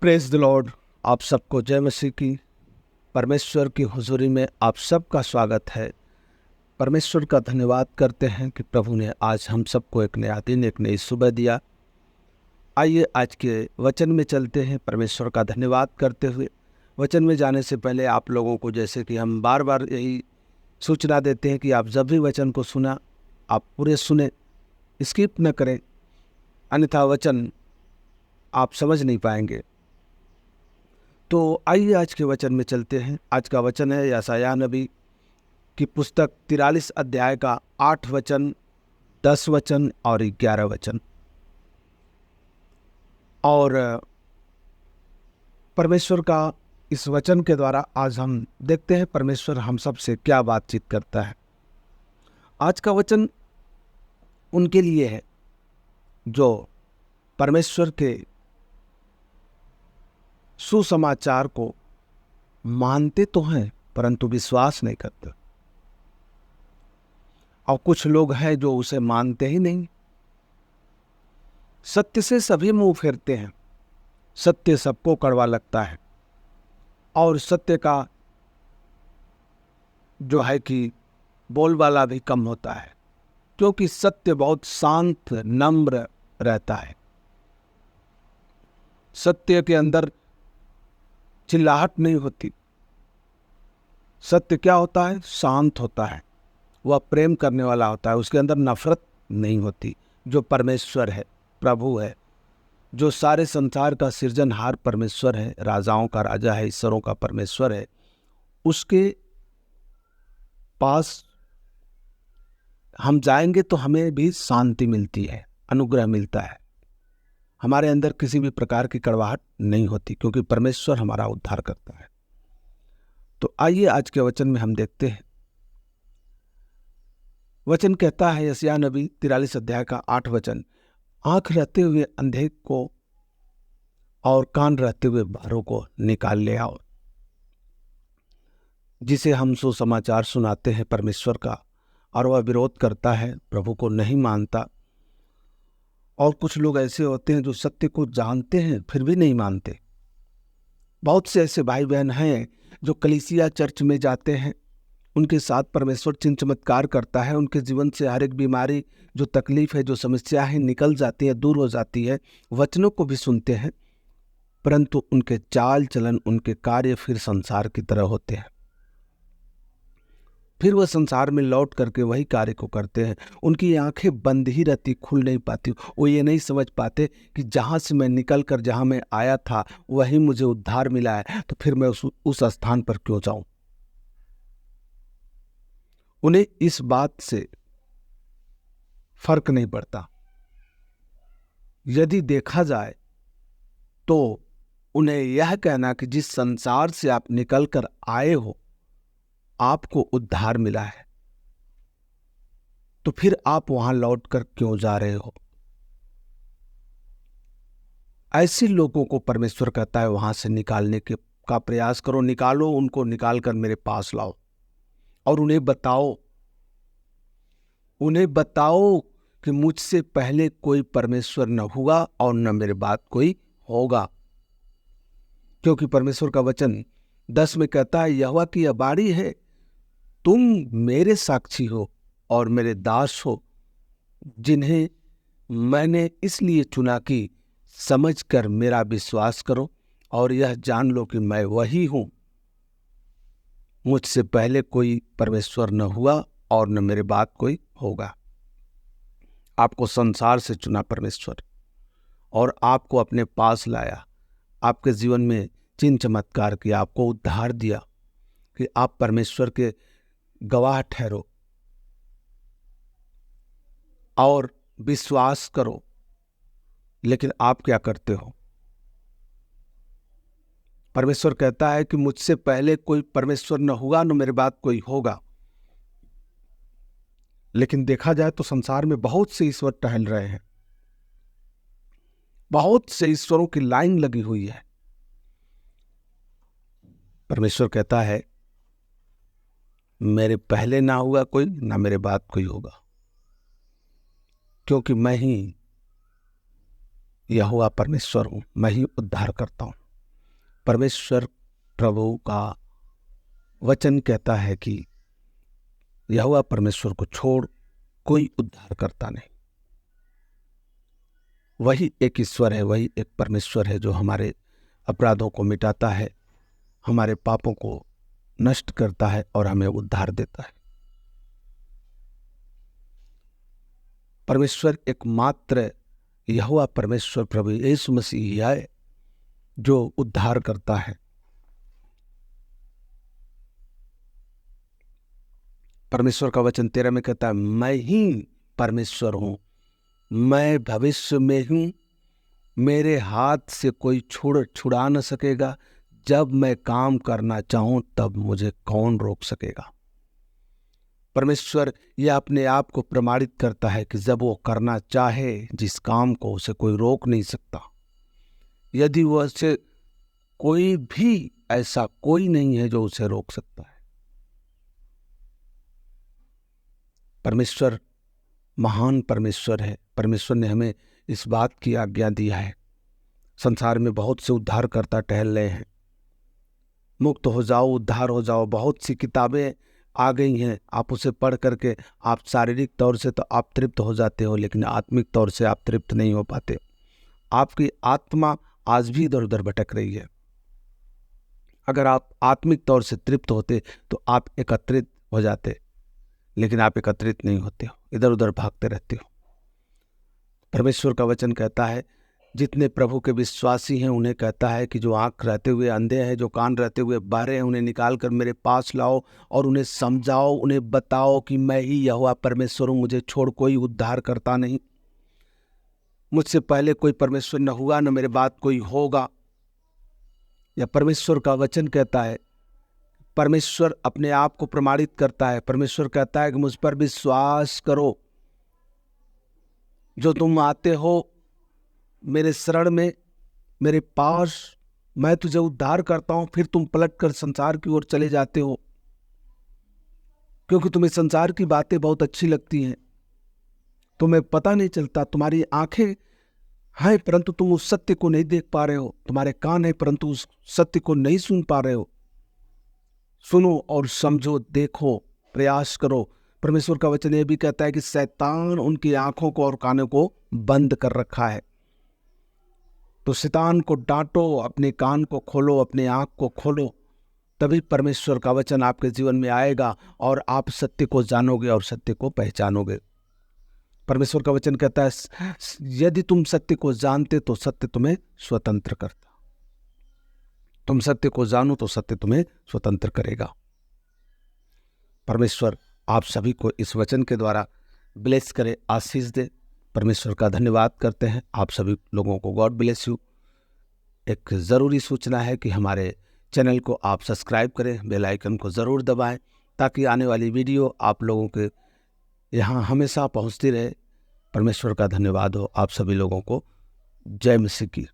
Praise the Lord. आप सबको जय मसीह की। परमेश्वर की हुजूरी में आप सबका स्वागत है। परमेश्वर का धन्यवाद करते हैं कि प्रभु ने आज हम सबको एक नया दिन, एक नई सुबह दिया। आइए आज के वचन में चलते हैं। परमेश्वर का धन्यवाद करते हुए वचन में जाने से पहले आप लोगों को, जैसे कि हम बार बार यही सूचना देते हैं कि आप जब भी वचन को सुना आप पूरे सुने, स्किप न करें, अन्यथा वचन आप समझ नहीं पाएंगे। तो आइए आज के वचन में चलते हैं। आज का वचन है यशायाह नबी की पुस्तक 43 अध्याय का 8 वचन, 10 वचन और 11 वचन। और परमेश्वर का इस वचन के द्वारा आज हम देखते हैं परमेश्वर हम सब से क्या बातचीत करता है। आज का वचन उनके लिए है जो परमेश्वर के सुसमाचार को मानते तो हैं परंतु विश्वास नहीं करते, और कुछ लोग हैं जो उसे मानते ही नहीं। सत्य से सभी मुंह फेरते हैं, सत्य सबको कड़वा लगता है, और सत्य का जो है कि बोलबाला भी कम होता है, क्योंकि सत्य बहुत शांत नम्र रहता है। सत्य के अंदर चिल्लाहट नहीं होती। सत्य क्या होता है? शांत होता है, वह प्रेम करने वाला होता है, उसके अंदर नफरत नहीं होती। जो परमेश्वर है, प्रभु है, जो सारे संसार का सृजनहार परमेश्वर है, राजाओं का राजा है, ईश्वरों का परमेश्वर है, उसके पास हम जाएंगे तो हमें भी शांति मिलती है, अनुग्रह मिलता है। हमारे अंदर किसी भी प्रकार की कड़वाहट नहीं होती, क्योंकि परमेश्वर हमारा उद्धार करता है। तो आइए आज के वचन में हम देखते हैं। वचन कहता है यशायाह नबी 43 अध्याय का 8 वचन, आंख रहते हुए अंधे को और कान रहते हुए बहरों को निकाल ले आओ। जिसे हम सुसमाचार सुनाते हैं परमेश्वर का, और वह विरोध करता है, प्रभु को नहीं मानता। और कुछ लोग ऐसे होते हैं जो सत्य को जानते हैं फिर भी नहीं मानते। बहुत से ऐसे भाई बहन हैं जो कलीसिया चर्च में जाते हैं, उनके साथ परमेश्वर चिन्ह चमत्कार करता है, उनके जीवन से हर एक बीमारी, जो तकलीफ है, जो समस्या है, निकल जाती है, दूर हो जाती है। वचनों को भी सुनते हैं, परंतु उनके चाल चलन, उनके कार्य फिर संसार की तरह होते हैं। फिर वह संसार में लौट करके वही कार्य को करते हैं। उनकी आंखें बंद ही रहती, खुल नहीं पाती। वो ये नहीं समझ पाते कि जहाँ से मैं निकल कर जहाँ मैं आया था वही मुझे उद्धार मिला है, तो फिर मैं उस स्थान पर क्यों जाऊं। उन्हें इस बात से फर्क नहीं पड़ता। यदि देखा जाए तो उन्हें यह कहना कि जिस संसार से आप निकल कर आए हो आपको उद्धार मिला है, तो फिर आप वहां लौटकर क्यों जा रहे हो। ऐसे लोगों को परमेश्वर कहता है वहां से निकालने का प्रयास करो। निकालो, उनको निकालकर मेरे पास लाओ और उन्हें बताओ कि मुझसे पहले कोई परमेश्वर न हुआ और न मेरे बाद कोई होगा। क्योंकि परमेश्वर का वचन 10 में कहता है, यहोवा की यह बाणी है, तुम मेरे साक्षी हो और मेरे दास हो, जिन्हें मैंने इसलिए चुना कि समझकर मेरा विश्वास करो और यह जान लो कि मैं वही हूं। मुझसे पहले कोई परमेश्वर न हुआ और न मेरे बाद कोई होगा। आपको संसार से चुना परमेश्वर और आपको अपने पास लाया, आपके जीवन में चिन्ह चमत्कार किया, आपको उद्धार दिया कि आप परमेश्वर के गवाह ठहरो और विश्वास करो। लेकिन आप क्या करते हो? परमेश्वर कहता है कि मुझसे पहले कोई परमेश्वर न हुआ न मेरे बाद कोई होगा। लेकिन देखा जाए तो संसार में बहुत से ईश्वर टहल रहे हैं, बहुत से ईश्वरों की लाइन लगी हुई है। परमेश्वर कहता है मेरे पहले ना हुआ कोई, ना मेरे बाद कोई होगा, क्योंकि मैं ही यहोवा परमेश्वर हूं, मैं ही उद्धार करता हूं। परमेश्वर प्रभु का वचन कहता है कि यहोवा परमेश्वर को छोड़ कोई उद्धार करता नहीं। वही एक ईश्वर है, वही एक परमेश्वर है जो हमारे अपराधों को मिटाता है, हमारे पापों को नष्ट करता है और हमें उद्धार देता है। परमेश्वर एकमात्र यहोवा परमेश्वर प्रभु यीशु मसीह है जो उद्धार करता है। परमेश्वर का वचन 13 में कहता है, मैं ही परमेश्वर हूं, मैं भविष्य में हूं, मेरे हाथ से कोई छुड़ा न सकेगा, जब मैं काम करना चाहूं तब मुझे कौन रोक सकेगा। परमेश्वर यह अपने आप को प्रमाणित करता है कि जब वो करना चाहे जिस काम को, उसे कोई रोक नहीं सकता। यदि वह से कोई भी ऐसा कोई नहीं है जो उसे रोक सकता है। परमेश्वर महान परमेश्वर है। परमेश्वर ने हमें इस बात की आज्ञा दिया है। संसार में बहुत से उद्धारकर्ता टहल रहे हैं। मुक्त हो जाओ, उद्धार हो जाओ, बहुत सी किताबें आ गई हैं। आप उसे पढ़ करके आप शारीरिक तौर से तो आप तृप्त हो जाते हो, लेकिन आत्मिक तौर से आप तृप्त नहीं हो पाते। आपकी आत्मा आज भी इधर उधर भटक रही है। अगर आप आत्मिक तौर से तृप्त होते तो आप एकत्रित हो जाते, लेकिन आप एकत्रित नहीं होते हो, इधर उधर भागते रहते हो। परमेश्वर का वचन कहता है, जितने प्रभु के विश्वासी हैं उन्हें कहता है कि जो आंख रहते हुए अंधे हैं, जो कान रहते हुए बहरे हैं, उन्हें निकाल कर मेरे पास लाओ और उन्हें समझाओ, उन्हें बताओ कि मैं ही यहोवा परमेश्वर हूँ, मुझे छोड़ कोई उद्धार करता नहीं। मुझसे पहले कोई परमेश्वर न हुआ, न मेरे बाद कोई होगा। यह परमेश्वर का वचन कहता है। परमेश्वर अपने आप को प्रमाणित करता है। परमेश्वर कहता है कि मुझ पर विश्वास करो। जो तुम आते हो मेरे शरण में, मेरे पास, मैं तुझे उद्धार करता हूं, फिर तुम पलट कर संसार की ओर चले जाते हो, क्योंकि तुम्हें संसार की बातें बहुत अच्छी लगती हैं। तुम्हें पता नहीं चलता, तुम्हारी आंखें हैं परंतु तुम उस सत्य को नहीं देख पा रहे हो, तुम्हारे कान हैं परंतु उस सत्य को नहीं सुन पा रहे हो। सुनो और समझो, देखो, प्रयास करो। परमेश्वर का वचन यह भी कहता है कि शैतान उनकी आंखों को और कानों को बंद कर रखा है। तो शैतान को डांटो, अपने कान को खोलो, अपने आंख को खोलो, तभी परमेश्वर का वचन आपके जीवन में आएगा और आप सत्य को जानोगे और सत्य को पहचानोगे। परमेश्वर का वचन कहता है, यदि तुम सत्य को जानते तो सत्य तुम्हें स्वतंत्र करता। तुम सत्य को जानो तो सत्य तुम्हें स्वतंत्र करेगा। परमेश्वर आप सभी को इस वचन के द्वारा ब्लेस करे, आशीष दे। परमेश्वर का धन्यवाद करते हैं। आप सभी लोगों को गॉड ब्लेस यू। एक ज़रूरी सूचना है कि हमारे चैनल को आप सब्सक्राइब करें, बेल आइकन को ज़रूर दबाएं, ताकि आने वाली वीडियो आप लोगों के यहाँ हमेशा पहुँचती रहे। परमेश्वर का धन्यवाद हो। आप सभी लोगों को जय मसीह की।